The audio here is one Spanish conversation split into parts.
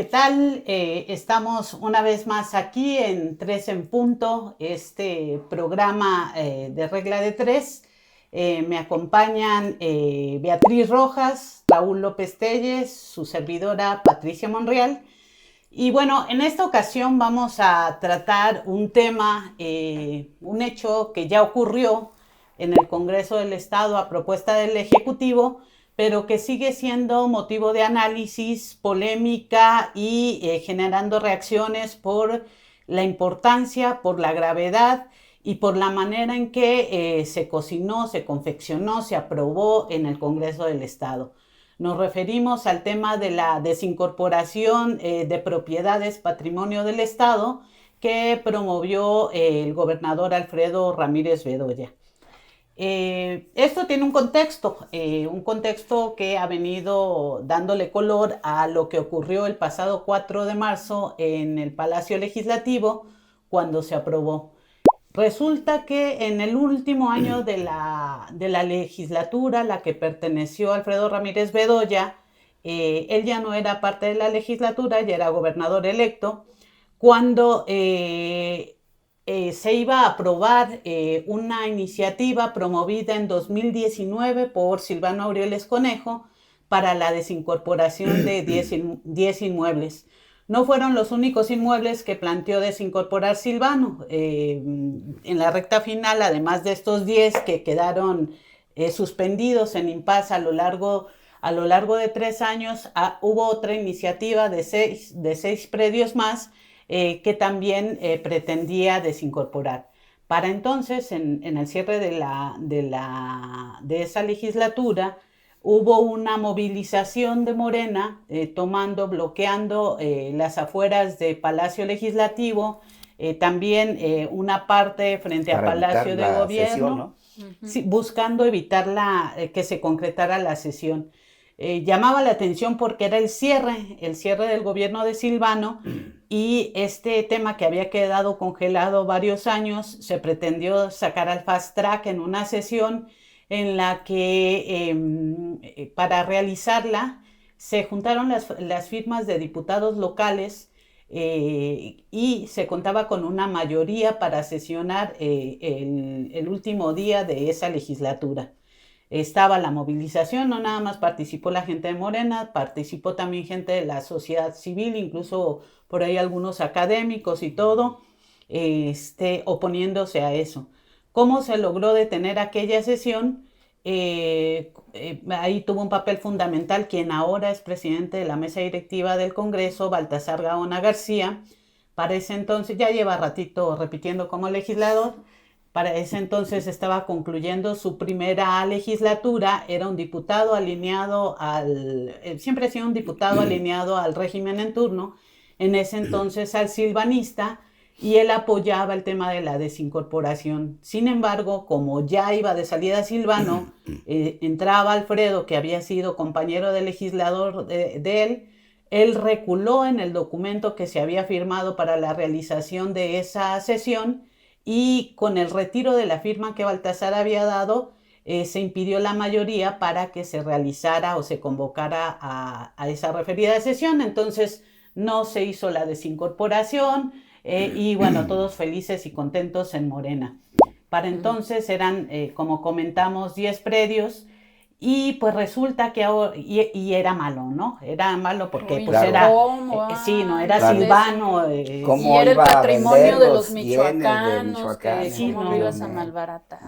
¿qué tal? Estamos una vez más aquí en Tres en Punto, este programa de regla de tres. Me acompañan Beatriz Rojas, Raúl López Telles, su servidora Patricia Monreal. Y bueno, en esta ocasión vamos a tratar un tema, un hecho que ya ocurrió en el Congreso del Estado a propuesta del Ejecutivo, pero que sigue siendo motivo de análisis, polémica y generando reacciones por la importancia, por la gravedad y por la manera en que se cocinó, se confeccionó, se aprobó en el Congreso del Estado. Nos referimos al tema de la desincorporación de propiedades patrimonio del Estado que promovió el gobernador Alfredo Ramírez Bedoya. Esto tiene un contexto que ha venido dándole color a lo que ocurrió el pasado 4 de marzo en el Palacio Legislativo cuando se aprobó. Resulta que en el último año de la legislatura, la que perteneció a Alfredo Ramírez Bedoya, él ya no era parte de la legislatura, ya era gobernador electo, cuando se iba a aprobar una iniciativa promovida en 2019 por Silvano Aureoles Conejo para la desincorporación de 10 inmuebles. No fueron los únicos inmuebles que planteó desincorporar Silvano. En la recta final, además de estos 10 que quedaron suspendidos en impasse a lo largo de 3 años, hubo otra iniciativa de seis predios más que también pretendía desincorporar. Para entonces, en el cierre de esa legislatura, hubo una movilización de Morena bloqueando las afueras de Palacio Legislativo, también una parte frente a Palacio de Gobierno, sesión, ¿no? Sí, buscando evitar que se concretara la sesión. Llamaba la atención porque era el cierre del gobierno de Silvano, y este tema que había quedado congelado varios años se pretendió sacar al fast track en una sesión en la que para realizarla se juntaron las firmas de diputados locales y se contaba con una mayoría para sesionar el último día de esa legislatura. Estaba la movilización, no nada más participó la gente de Morena, participó también gente de la sociedad civil, incluso por ahí algunos académicos y todo, oponiéndose a eso. ¿Cómo se logró detener aquella sesión? Ahí tuvo un papel fundamental quien ahora es presidente de la mesa directiva del Congreso, Baltasar Gaona García. Para ese entonces, ya lleva ratito repitiendo como legislador, para ese entonces estaba concluyendo su primera legislatura, era un diputado alineado siempre ha sido un diputado alineado al régimen en turno, en ese entonces al silvanista, y él apoyaba el tema de la desincorporación. Sin embargo, como ya iba de salida Silvano, entraba Alfredo, que había sido compañero de legislador de él reculó en el documento que se había firmado para la realización de esa sesión, y con el retiro de la firma que Baltasar había dado, se impidió la mayoría para que se realizara o se convocara a esa referida sesión. Entonces no se hizo la desincorporación y bueno, todos felices y contentos en Morena. Para entonces eran, como comentamos, 10 predios. Y pues resulta que ahora, y era malo, ¿no? Era malo porque Uy, pues claro. era, Sí, no, era claro. Silvano. Y era el patrimonio de los michoacanos, sí, ¿cómo no, lo ibas a malbaratar?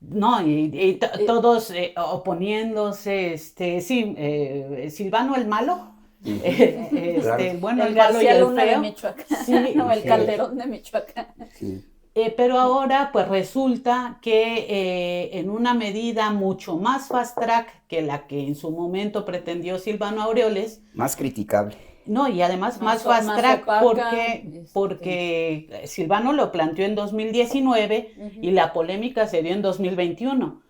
No, y todos oponiéndose, Silvano el malo, Claro. bueno, el el malo y García el Luna feo. de Michoacán, Sí, no, el Calderón de Michoacán. Sí. Pero ahora pues resulta que en una medida mucho más fast track que la que en su momento pretendió Silvano Aureoles, Más criticable. no, y además más fast track porque Silvano lo planteó en 2019 y la polémica se dio en 2021.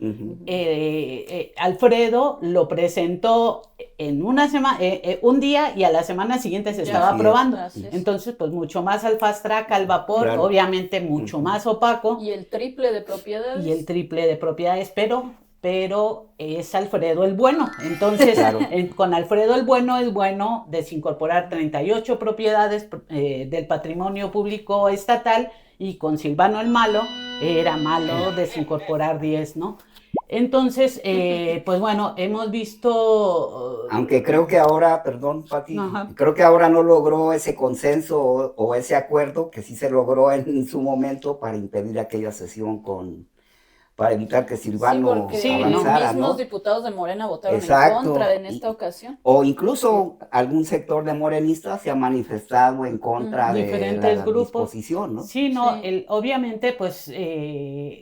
Alfredo lo presentó en una semana, un día, y a la semana siguiente se estaba aprobando. Entonces, pues mucho más al fast track, al vapor, claro. Obviamente mucho más opaco. Y el triple de propiedades. pero pero es Alfredo el Bueno. Entonces, Claro. Con Alfredo el Bueno es bueno desincorporar 38 propiedades del patrimonio público estatal, y con Silvano el Malo era malo desincorporar 10, ¿no? Entonces, pues bueno, hemos visto... Aunque creo que ahora, perdón, Pati, Ajá. creo que ahora no logró ese consenso o ese acuerdo que sí se logró en su momento para impedir aquella sesión para evitar que Silvano sí, porque avanzara, los mismos ¿no? diputados de Morena votaron Exacto. en contra en esta ocasión. O incluso algún sector de morenistas se ha manifestado en contra de diferentes la grupos. disposición, ¿no? Sí, no, Sí. obviamente, pues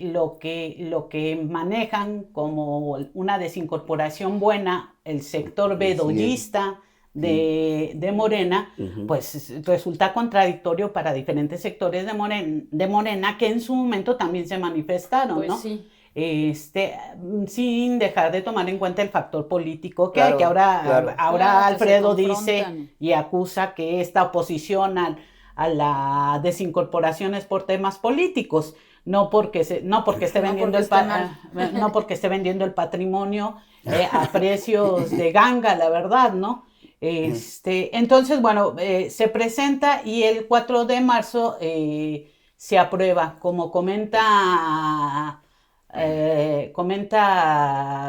lo que manejan como una desincorporación buena, el sector bedollista de Morena, Ujú. pues resulta contradictorio para diferentes sectores de Morena que en su momento también se manifestaron, Pues ¿no? sí. Sin dejar de tomar en cuenta el factor político que Claro, hay, que ahora, claro. ahora Claro, que Alfredo se dice confrontan. y acusa que esta oposición a la desincorporación es por temas políticos, no porque esté No vendiendo porque esté mal. no porque esté vendiendo el patrimonio a precios de ganga, la verdad, ¿no? Entonces, bueno, se presenta y el 4 de marzo se aprueba, como comenta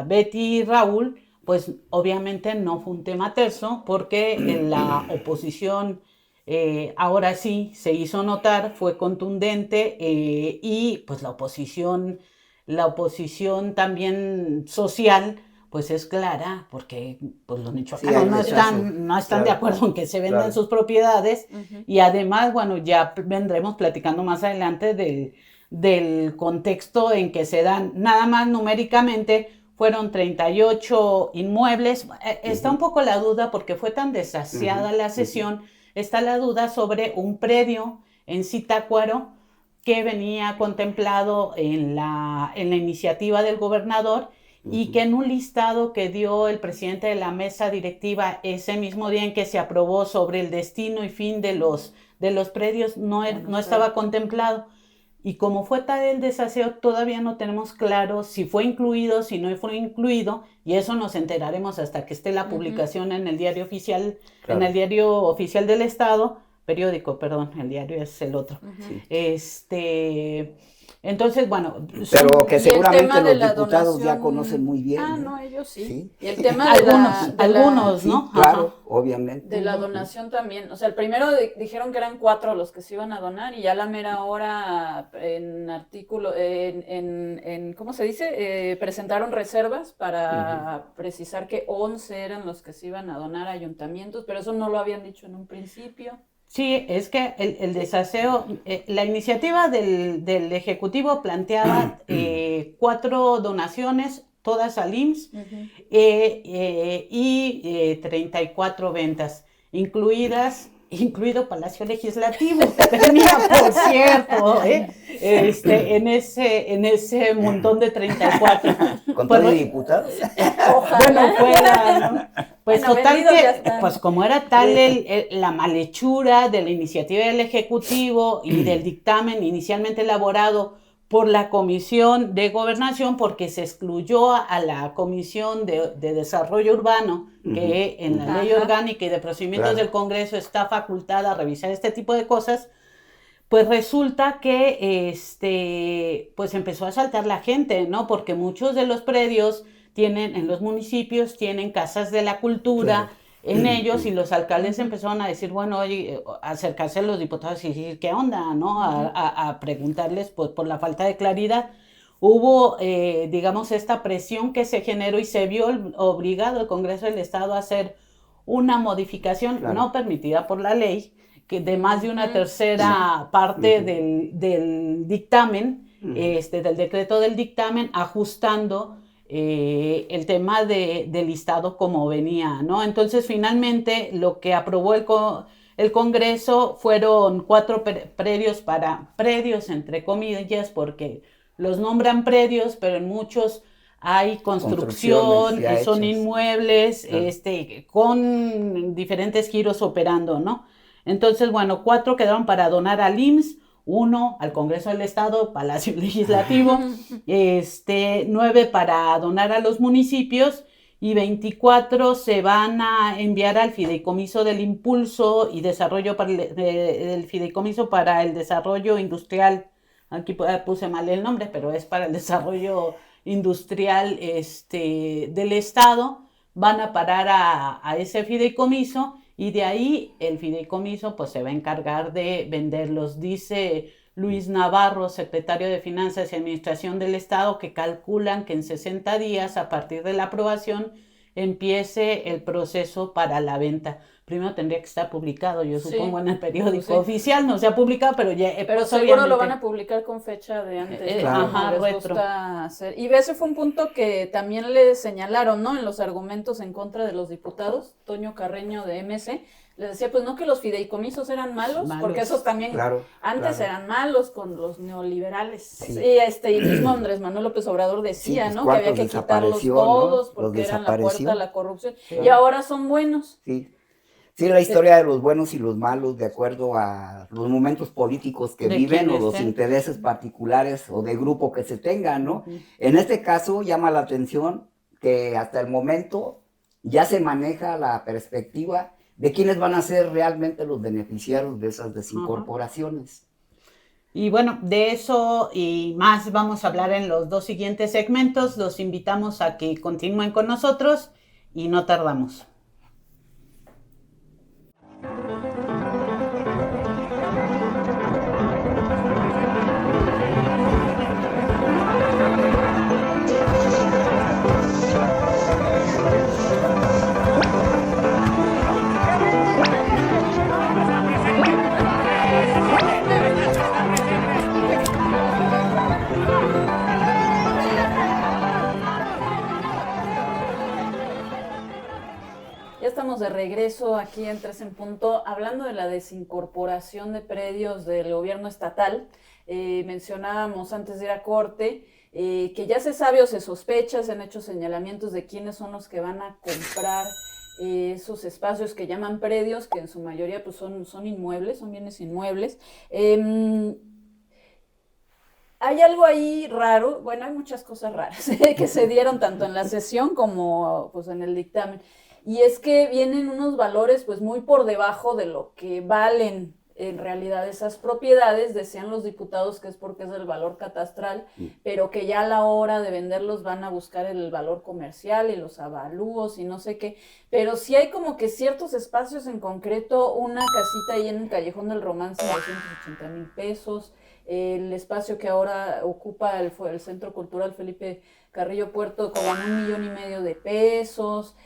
Betty y Raúl, pues obviamente no fue un tema terso, porque la oposición ahora sí se hizo notar, fue contundente, y pues la oposición también social, pues es clara, porque pues los michoacanos hay no rechazo. están de Claro. acuerdo en que se vendan Claro. sus propiedades. Ujú. Y además, bueno, ya vendremos platicando más adelante del contexto en que se dan. Nada más numéricamente fueron 38 inmuebles. Está un poco la duda, porque fue tan desasiada la sesión, está la duda sobre un predio en Zitácuaro que venía contemplado en la iniciativa del gobernador, y que en un listado que dio el presidente de la mesa directiva ese mismo día en que se aprobó sobre el destino y fin de los predios, no estaba contemplado. Y como fue tal el desaseo, todavía no tenemos claro si fue incluido, si no fue incluido, y eso nos enteraremos hasta que esté la publicación en el diario oficial, Claro. en el diario oficial del Estado, periódico, perdón, el diario es el otro. Sí. Entonces, bueno, Pero que Y el seguramente tema de los la diputados ya donación- conocen muy bien. Ah, ¿no? no, ellos sí. Sí. Y el tema de algunos, Sí, ¿no? claro, Ajá. obviamente. de la donación también. O sea, el primero dijeron que eran 4 los que se iban a donar, y ya a la mera hora en artículo, ¿cómo se dice? Presentaron reservas para precisar que 11 eran los que se iban a donar a ayuntamientos, pero eso no lo habían dicho en un principio. Sí, es que el desaseo, la iniciativa del Ejecutivo planteaba 4 donaciones, todas al IMSS, y 34 ventas, incluido Palacio Legislativo, que tenía, por cierto, en ese montón de 34. ¿Con Pues, todos los diputados? bueno, fuera, ¿no? Pues Bueno, total vendidos ya que, están. pues como era tal la malhechura de la iniciativa del Ejecutivo y del dictamen inicialmente elaborado por la Comisión de Gobernación, porque se excluyó a la Comisión de Desarrollo Urbano, que en la Ley Orgánica y de Procedimientos del Congreso está facultada a revisar este tipo de cosas. Pues resulta que pues empezó a saltar la gente, ¿no? Porque muchos de los predios en los municipios tienen casas de la cultura en ellos, y los alcaldes empezaron a decir, bueno, oye, acercarse a los diputados y decir, ¿qué onda? ¿No? A preguntarles, pues, por la falta de claridad. Hubo, digamos, esta presión que se generó, y se vio obligado el Congreso del Estado a hacer una modificación no permitida por la ley, que de más de una tercera parte del dictamen, del decreto del dictamen, ajustando el tema del listado como venía, ¿no? Entonces, finalmente, lo que aprobó el Congreso fueron 4 predios, entre comillas, porque los nombran predios, pero en muchos hay construcción, son inmuebles, con diferentes giros operando, ¿no? Entonces, bueno, 4 quedaron para donar al IMSS, 1 al Congreso del Estado, Palacio Legislativo, 9 para donar a los municipios y 24 se van a enviar al Fideicomiso del Impulso y Desarrollo del Fideicomiso para el Desarrollo Industrial. Aquí puse mal el nombre, pero es para el desarrollo industrial del Estado. Van a parar a ese fideicomiso y de ahí el fideicomiso pues se va a encargar de venderlos. Dice Luis Navarro, secretario de Finanzas y Administración del Estado, que calculan que en 60 días a partir de la aprobación empiece el proceso para la venta. Primero tendría que estar publicado, yo supongo, en el periódico oficial, no se ha publicado, pero ya... Pero pues, seguro lo van a publicar con fecha de antes. Ajá, les retro. gusta hacer. Y ese fue un punto que también le señalaron, ¿no? En los argumentos en contra de los diputados, Toño Carreño de MC, les decía, pues no que los fideicomisos eran malos. Porque esos también antes eran malos con los neoliberales. Sí. Y mismo Andrés Manuel López Obrador decía, pues, ¿no? Que había que quitarlos todos, ¿no? porque eran la puerta a la corrupción. Sí. Y ahora son buenos. Sí, la historia de los buenos y los malos, de acuerdo a los momentos políticos que viven o los intereses particulares o de grupo que se tengan, ¿no? En este caso llama la atención que hasta el momento ya se maneja la perspectiva de quiénes van a ser realmente los beneficiarios de esas desincorporaciones. Y bueno, de eso y más vamos a hablar en los 2 siguientes segmentos. Los invitamos a que continúen con nosotros y no tardamos. Estamos de regreso aquí en 3 en Punto, hablando de la desincorporación de predios del gobierno estatal. Mencionábamos antes de ir a corte que ya se sabe o se sospecha, se han hecho señalamientos de quiénes son los que van a comprar esos espacios que llaman predios, que en su mayoría pues son inmuebles, son bienes inmuebles. Hay algo ahí raro, bueno, hay muchas cosas raras que se dieron tanto en la sesión como pues en el dictamen. Y es que vienen unos valores pues muy por debajo de lo que valen en realidad esas propiedades. Decían los diputados que es porque es el valor catastral, pero que ya a la hora de venderlos van a buscar el valor comercial y los avalúos y no sé qué. Pero sí hay como que ciertos espacios, en concreto una casita ahí en el Callejón del Romance de 280,000 pesos, el espacio que ahora ocupa el Centro Cultural Felipe Carrillo Puerto como en 1,5 millones de pesos,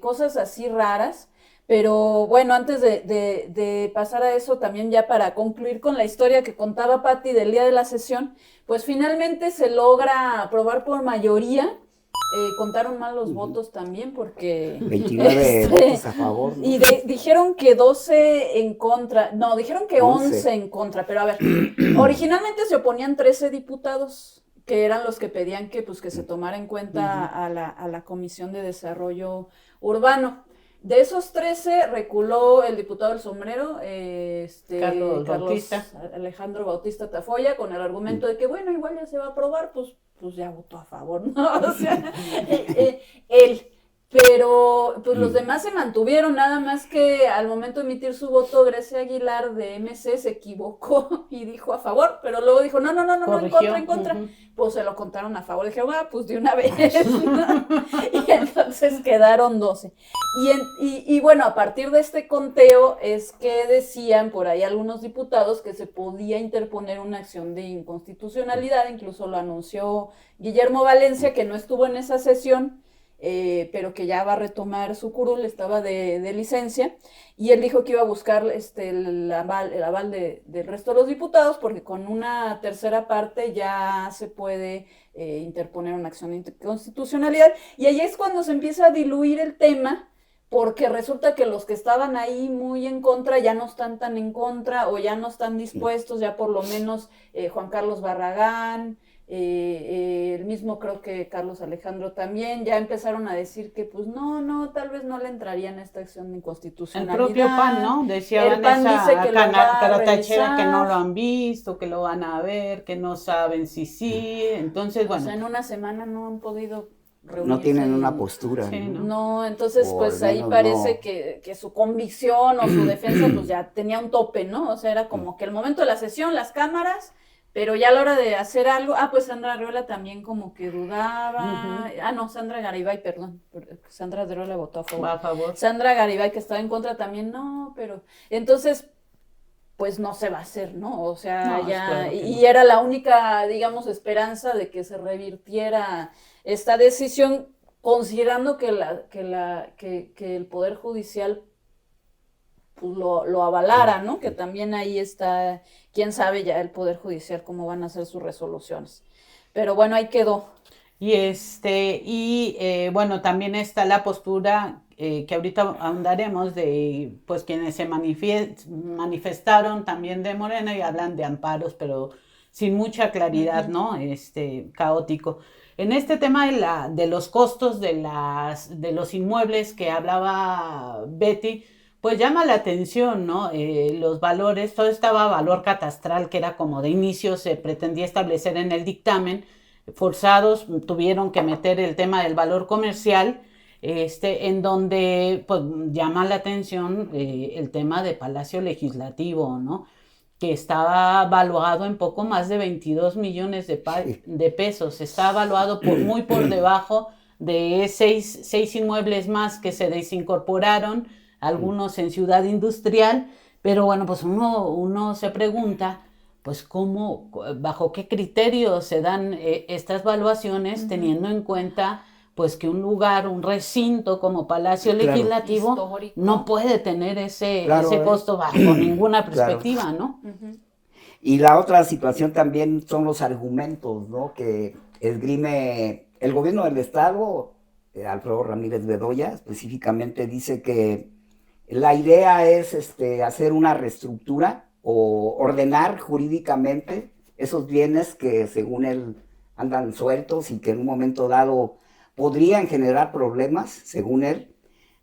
cosas así raras. Pero bueno, antes de pasar a eso, también ya para concluir con la historia que contaba Pati del día de la sesión, pues finalmente se logra aprobar por mayoría. Contaron mal los votos también porque... 29 votos a favor, ¿no? Y dijeron que 12 en contra, no, dijeron que 11 en contra, pero a ver, originalmente se oponían 13 diputados, que eran los que pedían que se tomara en cuenta a la Comisión de Desarrollo Urbano. De esos 13 reculó el diputado del Sombrero, Carlos Alejandro Bautista Tafoya, con el argumento de que, bueno, igual ya se va a aprobar, pues ya votó a favor, ¿no? O sea, él. Pero pues los demás se mantuvieron, nada más que al momento de emitir su voto, Grecia Aguilar de MC se equivocó y dijo a favor, pero luego dijo, no, en contra. Pues se lo contaron a favor, dije, pues de una vez, ¿no? Y entonces quedaron 12. Y bueno, a partir de este conteo es que decían por ahí algunos diputados que se podía interponer una acción de inconstitucionalidad, incluso lo anunció Guillermo Valencia, que no estuvo en esa sesión, pero que ya va a retomar su curul, estaba de licencia, y él dijo que iba a buscar el aval del resto de los diputados, porque con una tercera parte ya se puede interponer una acción de inconstitucionalidad, y ahí es cuando se empieza a diluir el tema, porque resulta que los que estaban ahí muy en contra ya no están tan en contra, o ya no están dispuestos, ya por lo menos Juan Carlos Barragán, el mismo creo que Carlos Alejandro también, ya empezaron a decir que pues no, tal vez no le entrarían a esta acción de inconstitucionalidad. El propio PAN, ¿no? Decía el PAN dice que Caratachera que no lo han visto, que lo van a ver, que no saben si sí, entonces bueno. O sea, en una semana no han podido reunirse. No tienen una postura. Sí, ¿no? No, entonces pues ahí parece que su convicción o su defensa pues ya tenía un tope, ¿no? O sea, era como que el momento de la sesión, las cámaras, pero ya a la hora de hacer algo, pues Sandra Arriola también como que dudaba, no, Sandra Garibay, perdón, Sandra Arriola votó a favor. Va a favor. Sandra Garibay que estaba en contra también, no, pero entonces pues no se va a hacer, ¿no? O sea, No, ya, claro que y no. era la única, digamos, esperanza de que se revirtiera esta decisión, considerando que el Poder Judicial pues, lo avalara, ¿no? Que también ahí está, quién sabe ya el Poder Judicial cómo van a hacer sus resoluciones. Pero bueno, ahí quedó. Y bueno, también está la postura que ahorita ahondaremos de pues quienes se manifestaron también de Morena y hablan de amparos, pero sin mucha claridad, ¿no? Caótico. En este tema de los costos de los inmuebles que hablaba Betty, pues llama la atención, ¿no? Los valores, todo estaba valor catastral que era como de inicio se pretendía establecer en el dictamen, forzados tuvieron que meter el tema del valor comercial, en donde pues llama la atención el tema de Palacio Legislativo, ¿no? Que estaba valuado en poco más de 22 millones de pesos, está valuado muy por debajo de seis inmuebles más que se desincorporaron, algunos en Ciudad Industrial, pero bueno, pues uno se pregunta, pues cómo, bajo qué criterios se dan estas valuaciones, teniendo en cuenta pues que un lugar, un recinto como Palacio Legislativo Histórico. no puede tener ese costo bajo ninguna perspectiva, ¿no? Y la otra situación también son los argumentos, ¿no? Que esgrime el gobierno del estado, Alfredo Ramírez Bedoya específicamente dice que la idea es hacer una reestructura o ordenar jurídicamente esos bienes que según él andan sueltos y que en un momento dado podrían generar problemas, según él.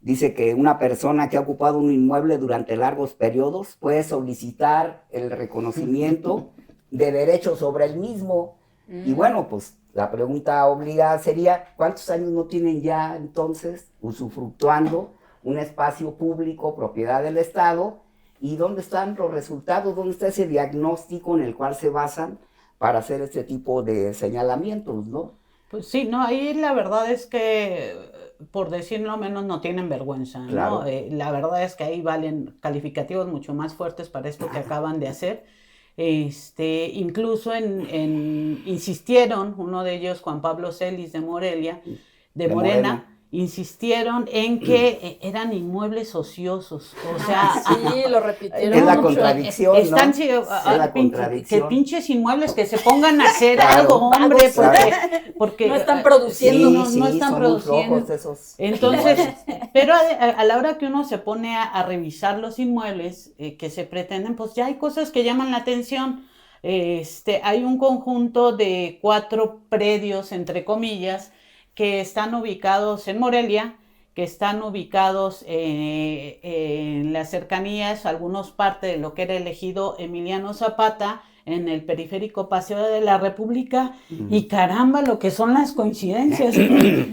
Dice que una persona que ha ocupado un inmueble durante largos periodos puede solicitar el reconocimiento de derechos sobre el mismo. Y bueno, pues la pregunta obligada sería, ¿cuántos años no tienen ya entonces usufructuando un espacio público, propiedad del Estado? ¿Y dónde están los resultados? ¿Dónde está ese diagnóstico en el cual se basan para hacer este tipo de señalamientos, no? Pues sí, no, ahí la verdad es que, por decirlo menos, no tienen vergüenza, ¿no? Claro. La verdad es que ahí valen calificativos mucho más fuertes para esto que acaban de hacer. Incluso insistieron, uno de ellos, Juan Pablo Celis de Morelia, de Morena, insistieron en que eran inmuebles ociosos, o sea, sí, lo repitieron es la mucho. contradicción, ¿no? Están la contradicción. que pinches inmuebles que se pongan a hacer Claro, algo, hombre, porque no están produciendo, Sí, no están son muy produciendo. flojos esos Entonces, inmuebles. pero a la hora que uno se pone a revisar los inmuebles que se pretenden, pues ya hay cosas que llaman la atención. Hay un conjunto de 4 predios, entre comillas, que están ubicados en Morelia, que están ubicados en las cercanías, algunos parte de lo que era el ejido Emiliano Zapata, en el periférico Paseo de la República, y caramba, lo que son las coincidencias.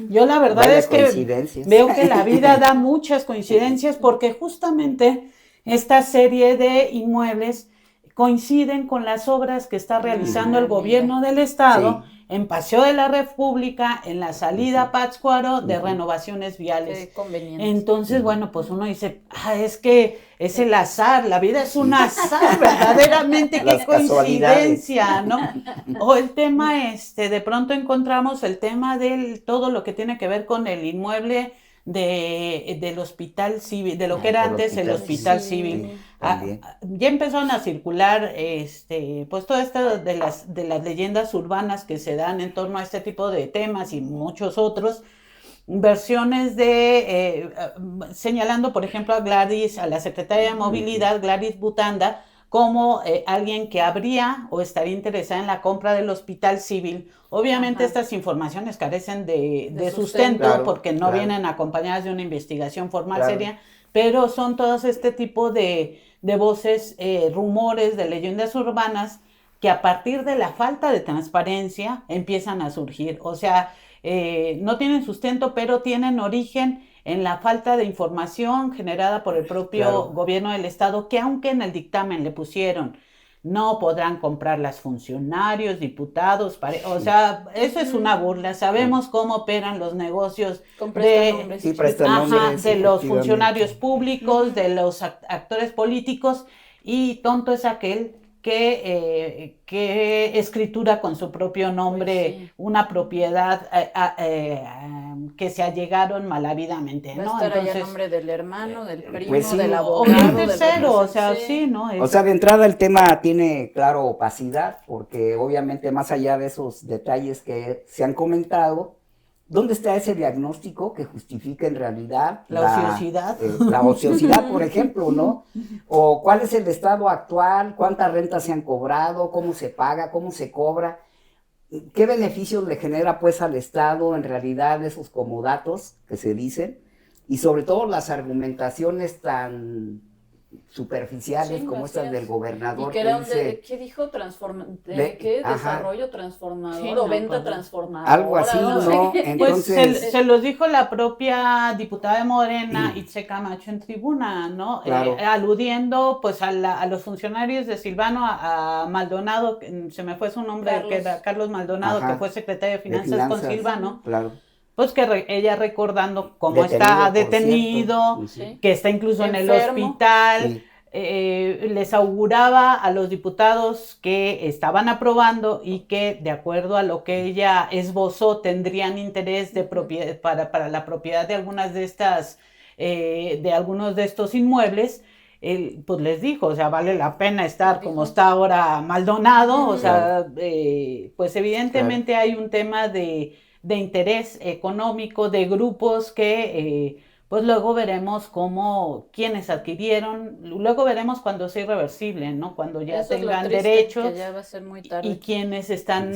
Yo la verdad Vaya es que coincidencias. veo que la vida da muchas coincidencias, porque justamente esta serie de inmuebles coinciden con las obras que está realizando el gobierno del estado en Paseo de la República, en la salida a Pátzcuaro, de renovaciones viales. Qué conveniente. Entonces, bueno, pues uno dice, es que es el azar, la vida es un azar, verdaderamente, qué coincidencia, ¿no? O el tema, de pronto encontramos el tema de todo lo que tiene que ver con el inmueble del hospital civil, de lo que era antes el hospital civil. Ya empezaron a circular pues todo esto de las leyendas urbanas que se dan en torno a este tipo de temas y muchos otros, versiones señalando por ejemplo a la secretaria de Movilidad, Gladys Butanda, como alguien que habría o estaría interesada en la compra del hospital civil. Obviamente estas informaciones carecen de sustento, claro, porque no vienen acompañadas de una investigación formal seria, pero son todos este tipo de voces, rumores, de leyendas urbanas que a partir de la falta de transparencia empiezan a surgir. O sea, no tienen sustento, pero tienen origen en la falta de información generada por el propio gobierno del estado, que aunque en el dictamen le pusieron no podrán comprarlas funcionarios, diputados, o sea, eso es una burla. Sabemos cómo operan los negocios de los funcionarios públicos, de los actores políticos, y tonto es aquel que escritura con su propio nombre una propiedad que se allegaron malavidamente, ¿no? Entonces, ahí el nombre del hermano, del primo, pues sí, del abogado, o del tercero, o sea, sí, ¿no? O sea, de entrada el tema tiene, claro, opacidad, porque obviamente más allá de esos detalles que se han comentado, ¿dónde está ese diagnóstico que justifica en realidad la ociosidad? La ociosidad, por ejemplo, ¿no? O cuál es el estado actual, cuántas rentas se han cobrado, cómo se paga, cómo se cobra, qué beneficios le genera pues al Estado en realidad esos comodatos que se dicen, y sobre todo las argumentaciones tan superficiales como estas del gobernador. ¿Y qué era qué dijo? ¿Qué desarrollo transformador o venta transformadora? Algo así, ¿no? Entonces, pues se los dijo la propia diputada de Morena, Itze Camacho, en tribuna, ¿no? Claro. Aludiendo pues a los funcionarios de Silvano, a Maldonado, se me fue su nombre, que era Carlos Maldonado, que fue secretario de Finanzas con Silvano. Claro. Pues que ella recordando cómo está detenido, que está incluso en el hospital, les auguraba a los diputados que estaban aprobando y que, de acuerdo a lo que ella esbozó, tendrían interés de para la propiedad de algunas de estas, de algunos de estos inmuebles. Pues les dijo, o sea, vale la pena estar como está ahora Maldonado, o sea, pues evidentemente hay un tema de interés económico, de grupos que pues luego veremos quiénes adquirieron, luego veremos cuando sea irreversible, ¿no? Cuando ya eso tengan es lo triste, derechos que ya va a ser muy tarde. Y quienes están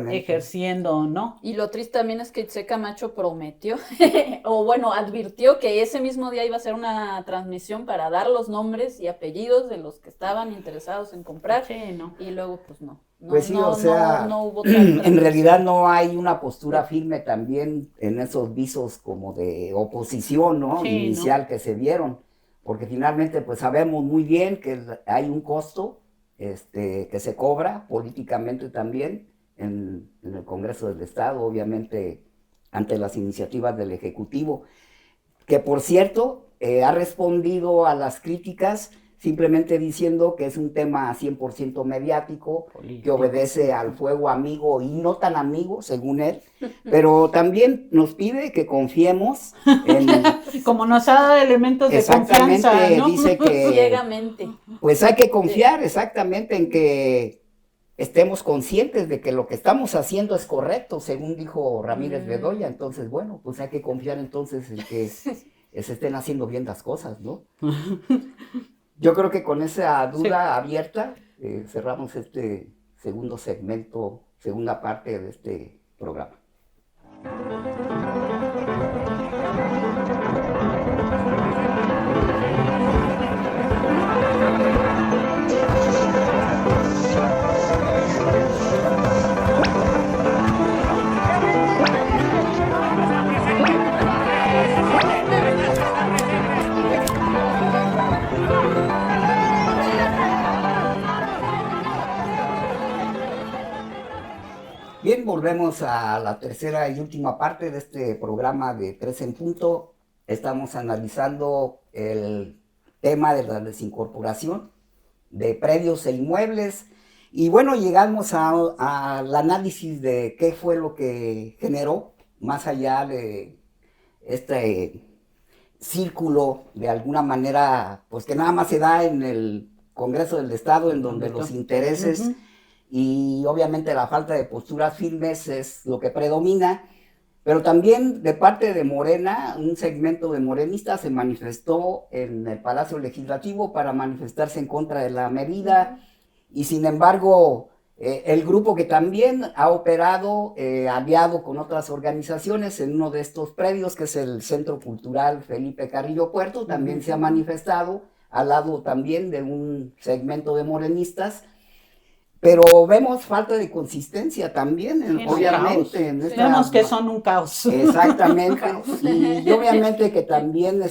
ejerciendo, ¿no? Y lo triste también es que Itze Camacho prometió, o bueno, advirtió que ese mismo día iba a ser una transmisión para dar los nombres y apellidos de los que estaban interesados en comprar, y luego pues no. Pues sí, o sea, no hubo en realidad no hay una postura firme también en esos visos como de oposición, ¿no? Inicial que se vieron, porque finalmente pues sabemos muy bien que hay un costo que se cobra políticamente también en el Congreso del Estado, obviamente ante las iniciativas del Ejecutivo, que por cierto ha respondido a las críticas simplemente diciendo que es un tema 100% mediático, que obedece al fuego amigo y no tan amigo, según él, pero también nos pide que confiemos en... Como nos ha dado elementos de confianza, ¿no? Dice que... Ciegamente. Pues hay que confiar exactamente en que estemos conscientes de que lo que estamos haciendo es correcto, según dijo Ramírez Bedoya. Entonces, bueno, pues hay que confiar entonces en que se estén haciendo bien las cosas, ¿no? Yo creo que con esa duda abierta cerramos este segundo segmento, segunda parte de este programa. Bien, volvemos a la tercera y última parte de este programa de 3 en Punto. Estamos analizando el tema de la desincorporación de predios e inmuebles. Y bueno, llegamos al análisis de qué fue lo que generó, más allá de este círculo, de alguna manera, pues que nada más se da en el Congreso del Estado, en donde los intereses y obviamente la falta de posturas firmes es lo que predomina. Pero también de parte de Morena, un segmento de morenistas se manifestó en el Palacio Legislativo para manifestarse en contra de la medida, y sin embargo, el grupo que también ha operado, aliado con otras organizaciones en uno de estos predios, que es el Centro Cultural Felipe Carrillo Puerto, también se ha manifestado al lado también de un segmento de morenistas. Pero vemos falta de consistencia también, obviamente. En esta, vemos que son un caos. Exactamente. Y obviamente que también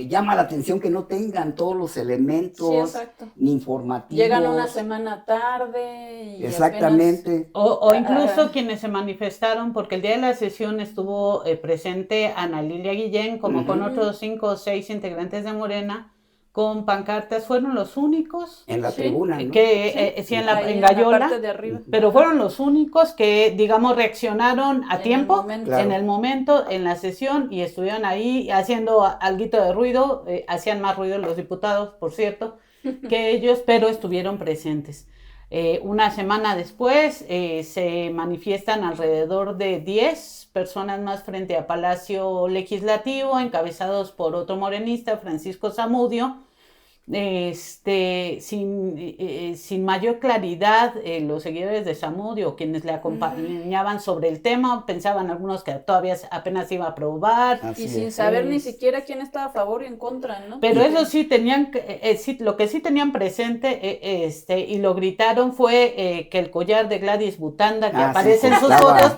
llama la atención que no tengan todos los elementos ni informativos. Llegan una semana tarde. Y exactamente. O incluso quienes se manifestaron, porque el día de la sesión estuvo presente Ana Lilia Guillén, como con otros 5 o 6 integrantes de Morena, con pancartas. Fueron los únicos en la tribuna, ¿no? que en Gallola, la parte de arriba. Pero fueron los únicos que, digamos, reaccionaron a tiempo, en el momento, en la sesión, y estuvieron ahí haciendo alguito de ruido. Hacían más ruido los diputados, por cierto, que ellos, pero estuvieron presentes. Una semana después se manifiestan alrededor de 10 personas más frente a Palacio Legislativo, encabezados por otro morenista, Francisco Zamudio. Sin mayor claridad, los seguidores de Zamudio, quienes le acompañaban sobre el tema, pensaban algunos que todavía apenas iba a aprobar. Y sin saber ni siquiera quién estaba a favor y en contra, ¿no? Pero eso sí tenían, lo que sí tenían presente, y lo gritaron, fue que el collar de Gladys Butanda, que aparece en sus fotos,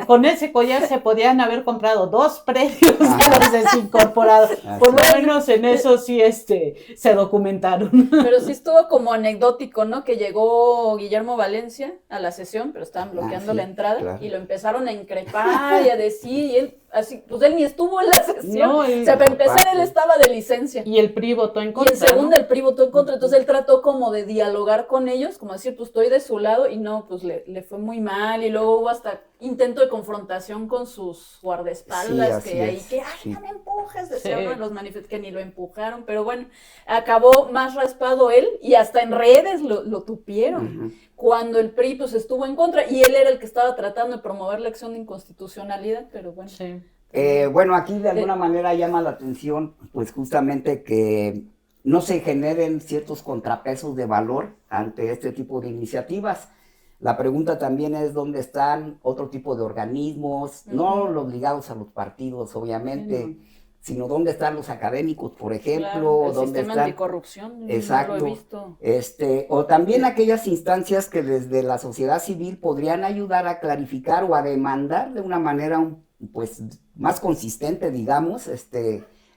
con ese collar se podían haber comprado 2 predios a los desincorporados. Por lo menos en eso sí se documentaron. Pero sí estuvo como anecdótico, ¿no? Que llegó Guillermo Valencia a la sesión, pero estaban bloqueando la entrada, y lo empezaron a increpar y a decir, y él, así, pues él ni estuvo en la sesión. O sea, para empezar, él estaba de licencia. Y el PRI votó en contra. Y en segunda, el PRI votó en contra. Entonces él trató como de dialogar con ellos, como decir, pues estoy de su lado, y no, pues le fue muy mal, y luego hubo hasta intento de confrontación con sus guardaespaldas, ay, no me empujes, decían los manifestantes, que ni lo empujaron, pero bueno, acabó más raspado él, y hasta en redes lo tupieron, cuando el PRI pues estuvo en contra, y él era el que estaba tratando de promover la acción de inconstitucionalidad, pero bueno. Sí. Bueno, aquí de alguna manera llama la atención, pues justamente que no se generen ciertos contrapesos de valor ante este tipo de iniciativas. La pregunta también es dónde están otro tipo de organismos, no los ligados a los partidos, obviamente, sino dónde están los académicos, por ejemplo, claro, el dónde sistema anticorrupción, exacto, no lo he visto. O también aquellas instancias que desde la sociedad civil podrían ayudar a clarificar o a demandar de una manera pues más consistente, digamos,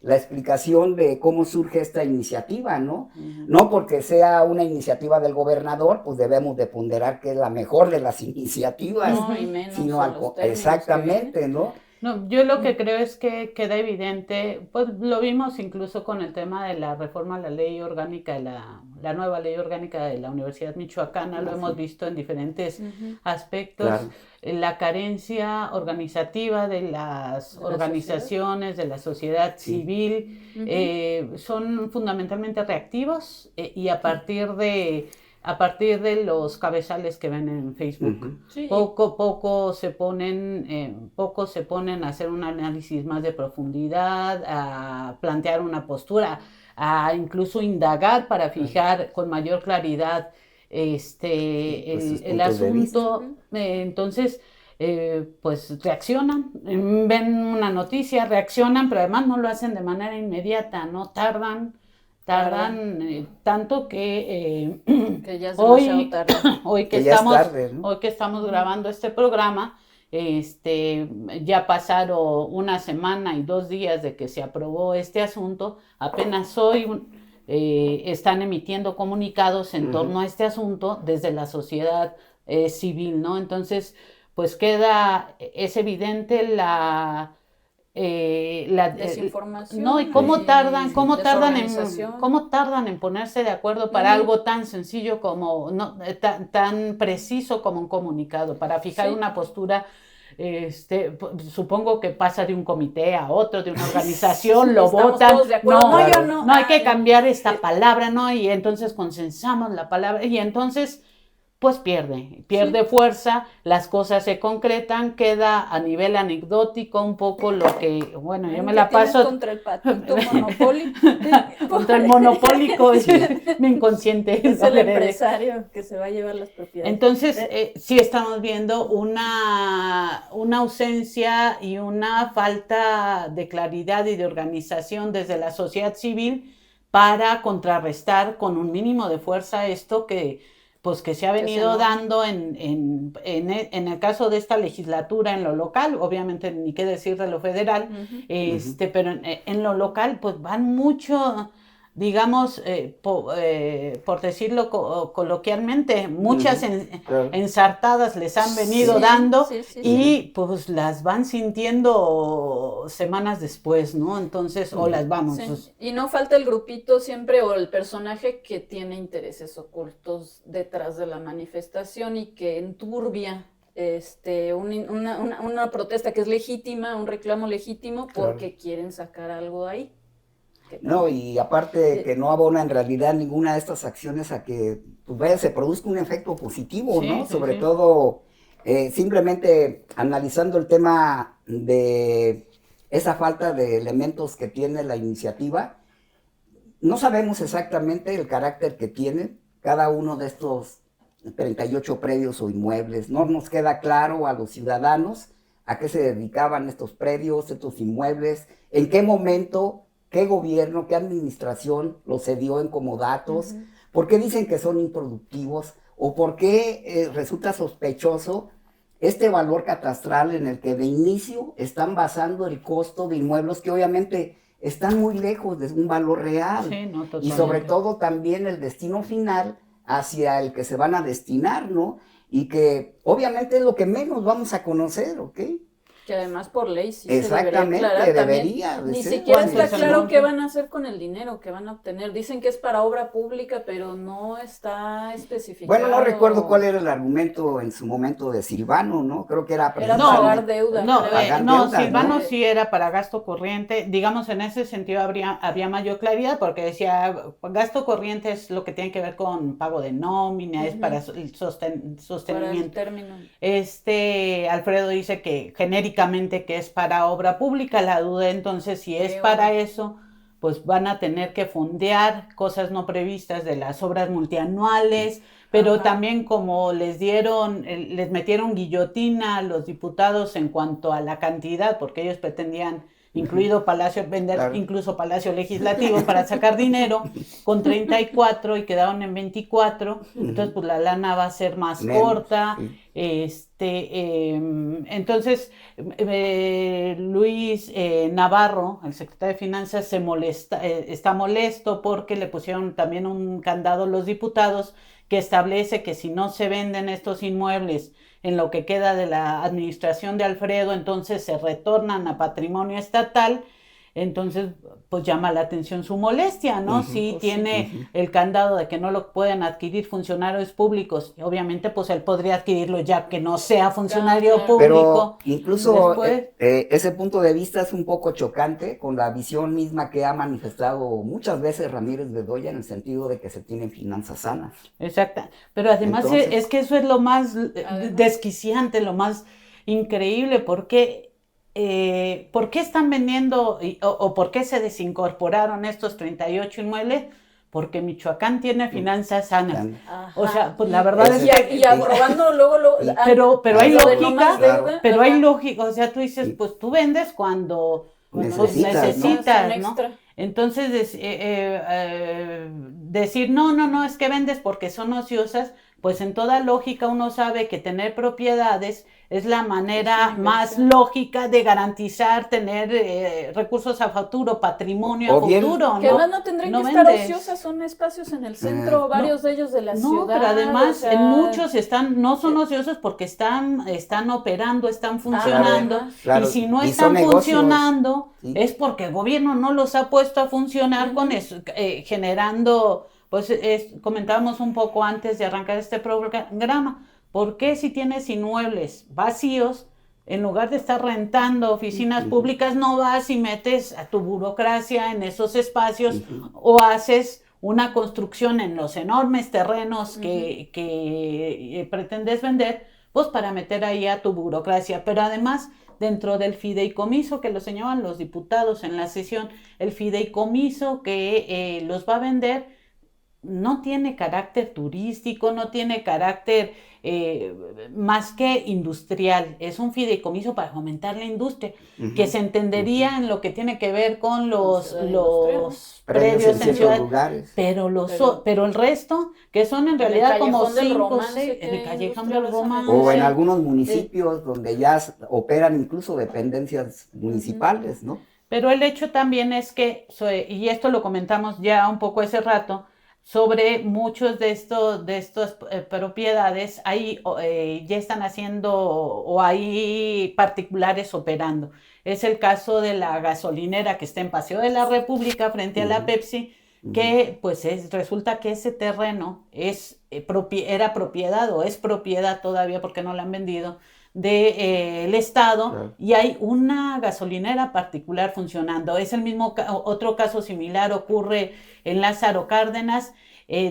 la explicación de cómo surge esta iniciativa, ¿no? No porque sea una iniciativa del gobernador, pues debemos de ponderar que es la mejor de las iniciativas, no, y menos sino exactamente, ¿no? No, yo lo que creo es que queda evidente, pues lo vimos incluso con el tema de la reforma a la ley orgánica, la nueva ley orgánica de la Universidad Michoacana, lo hemos visto en diferentes aspectos, la carencia organizativa de las organizaciones, de la sociedad civil, son fundamentalmente reactivos, y a partir de los cabezales que ven en Facebook. Poco se ponen a hacer un análisis más de profundidad, a plantear una postura, a incluso indagar para fijar con mayor claridad el asunto. Entonces, pues reaccionan, ven una noticia, reaccionan, pero además no lo hacen de manera inmediata, no tardan tanto que ya es demasiado tarde. Hoy que estamos grabando este programa, ya pasaron una semana y 2 días de que se aprobó este asunto. Apenas hoy están emitiendo comunicados en torno a este asunto desde la sociedad civil, ¿no? Entonces, pues es evidente la desinformación, no, y cómo tardan en ponerse de acuerdo para algo tan sencillo como tan preciso como un comunicado, para fijar una postura. Supongo que pasa de un comité a otro, de una organización, lo votan, no hay que cambiar esta palabra, ¿no? Y entonces consensamos la palabra, y entonces pues pierde fuerza, las cosas se concretan, queda a nivel anecdótico un poco lo que, bueno, yo me la paso contra el patito monopólico. contra el monopólico, mi inconsciente es el empresario que se va a llevar las propiedades. Entonces, sí estamos viendo una ausencia y una falta de claridad y de organización desde la sociedad civil para contrarrestar con un mínimo de fuerza esto que se ha venido dando en el caso de esta legislatura en lo local, obviamente ni qué decir de lo federal, pero en lo local pues van mucho, digamos, por decirlo coloquialmente, muchas ensartadas les han venido dando y pues las van sintiendo semanas después, ¿no? Entonces, o las vamos. Sí. Pues, y no falta el grupito siempre o el personaje que tiene intereses ocultos detrás de la manifestación y que enturbia una protesta que es legítima, un reclamo legítimo porque quieren sacar algo ahí. No, y aparte que no abona en realidad ninguna de estas acciones a que pues se produzca un efecto positivo, ¿no? Sobre todo, simplemente analizando el tema de esa falta de elementos que tiene la iniciativa, no sabemos exactamente el carácter que tiene cada uno de estos 38 predios o inmuebles, no nos queda claro a los ciudadanos a qué se dedicaban estos predios, estos inmuebles, en qué momento, qué gobierno, qué administración los cedió en comodatos, por qué dicen que son improductivos o por qué resulta sospechoso este valor catastral en el que de inicio están basando el costo de inmuebles que obviamente están muy lejos de un valor real. Y sobre todo también el destino final hacia el que se van a destinar, ¿no? Y que obviamente es lo que menos vamos a conocer, ¿ok? Que además por ley sí exactamente, se debería aclarar. Ni siquiera está claro qué van a hacer con el dinero que van a obtener. Dicen que es para obra pública, pero no está especificado. Bueno, no recuerdo cuál era el argumento en su momento de Silvano, ¿no? Creo que era para pagar deuda. Silvano sí era para gasto corriente. Digamos, en ese sentido había mayor claridad porque decía, gasto corriente es lo que tiene que ver con pago de nómina, es para el sostenimiento. Para el término. Alfredo dice que genéricamente que es para obra pública, la duda entonces si es para eso, pues van a tener que fondear cosas no previstas de las obras multianuales, pero también como les metieron guillotina a los diputados en cuanto a la cantidad, porque ellos pretendían incluido incluso Palacio Legislativo para sacar dinero, con 34 y quedaron en 24, entonces pues la lana va a ser más corta, entonces Luis Navarro, el secretario de Finanzas, está molesto porque le pusieron también un candado a los diputados que establece que si no se venden estos inmuebles en lo que queda de la administración de Alfredo, entonces se retornan a patrimonio estatal. Entonces, pues llama la atención su molestia, ¿no? Sí tiene el candado de que no lo pueden adquirir funcionarios públicos. Y obviamente, pues él podría adquirirlo ya que no sea funcionario público. Pero incluso ese punto de vista es un poco chocante con la visión misma que ha manifestado muchas veces Ramírez Bedoya en el sentido de que se tienen finanzas sanas. Exacto. Pero además es que eso es lo más desquiciante, lo más increíble, porque ¿por qué están vendiendo o por qué se desincorporaron estos 38 inmuebles? Porque Michoacán tiene finanzas sanas. O sea, pues la verdad es que... Y robando luego... Pero hay lógica, hay lógica. O sea, tú dices, pues tú vendes cuando necesitas, ¿no? Entonces, decir, no, es que vendes porque son ociosas, pues en toda lógica uno sabe que tener propiedades es la manera más lógica de garantizar tener recursos a futuro, patrimonio a futuro, ¿no? Que además no tendrían que estar ociosas, son espacios en el centro, varios de ellos de la ciudad. No, pero además en muchos no son ociosos porque están operando, están funcionando, y si no están funcionando es porque el gobierno no los ha puesto a funcionar con eso, generando... Pues comentábamos un poco antes de arrancar este programa, ¿por qué si tienes inmuebles vacíos, en lugar de estar rentando oficinas públicas, no vas y metes a tu burocracia en esos espacios o haces una construcción en los enormes terrenos que pretendes vender, pues para meter ahí a tu burocracia. Pero además, dentro del fideicomiso que lo señalaban los diputados en la sesión, el fideicomiso que los va a vender no tiene carácter turístico, no tiene carácter más que industrial. Es un fideicomiso para fomentar la industria, que se entendería en lo que tiene que ver con los predios en ciudad, lugares. pero el resto, que son en realidad como 5 o 6, en el Callejón del Romance. O en algunos municipios donde ya operan incluso dependencias municipales, ¿no? Pero el hecho también es que, y esto lo comentamos ya un poco hace rato, sobre muchos de estas propiedades, ahí ya están haciendo o hay particulares operando. Es el caso de la gasolinera que está en Paseo de la República frente a la Pepsi, que pues resulta que ese terreno era propiedad o es propiedad todavía porque no la han vendido del Estado, claro. Y hay una gasolinera particular funcionando. Es el mismo, otro caso similar ocurre en Lázaro Cárdenas,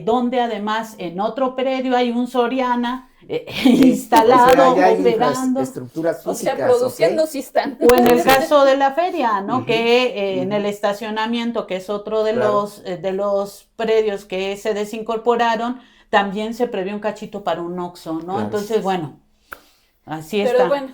donde además en otro predio hay un Soriana instalado, operando. Estructuras físicas, o sea, produciendo sí están. O en el caso de la feria, ¿no? Que en el estacionamiento, que es otro de los predios que se desincorporaron, también se previó un cachito para un Oxxo, ¿no? Claro. Entonces, bueno, así está. Pero bueno,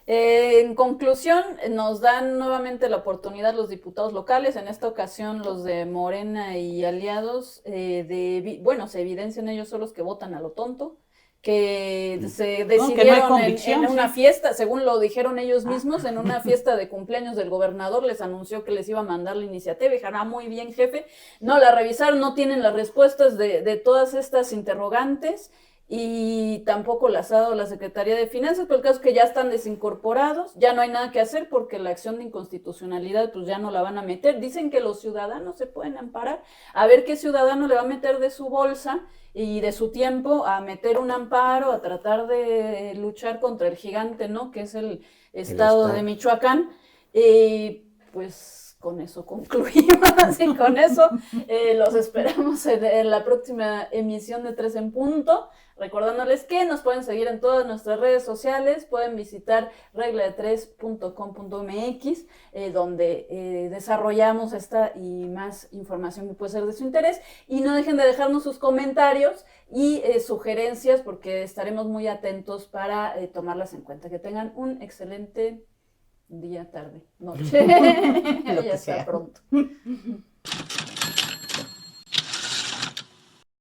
en conclusión, nos dan nuevamente la oportunidad los diputados locales, en esta ocasión los de Morena y aliados, se evidencian ellos solos que votan a lo tonto, que se decidieron en una fiesta, según lo dijeron ellos mismos, en una fiesta de cumpleaños del gobernador, les anunció que les iba a mandar la iniciativa, y dijeron, muy bien, jefe, no la revisaron, no tienen las respuestas de todas estas interrogantes, y tampoco las ha dado la Secretaría de Finanzas, pero el caso es que ya están desincorporados, ya no hay nada que hacer porque la acción de inconstitucionalidad pues ya no la van a meter. Dicen que los ciudadanos se pueden amparar, a ver qué ciudadano le va a meter de su bolsa y de su tiempo a meter un amparo, a tratar de luchar contra el gigante, ¿no? Que es el estado de Michoacán. Pues con eso concluimos y con eso los esperamos en la próxima emisión de 3 en Punto. Recordándoles que nos pueden seguir en todas nuestras redes sociales, pueden visitar regla3.com.mx, donde desarrollamos esta y más información que puede ser de su interés. Y no dejen de dejarnos sus comentarios y sugerencias, porque estaremos muy atentos para tomarlas en cuenta. Que tengan un excelente día, tarde, noche. Ya está pronto.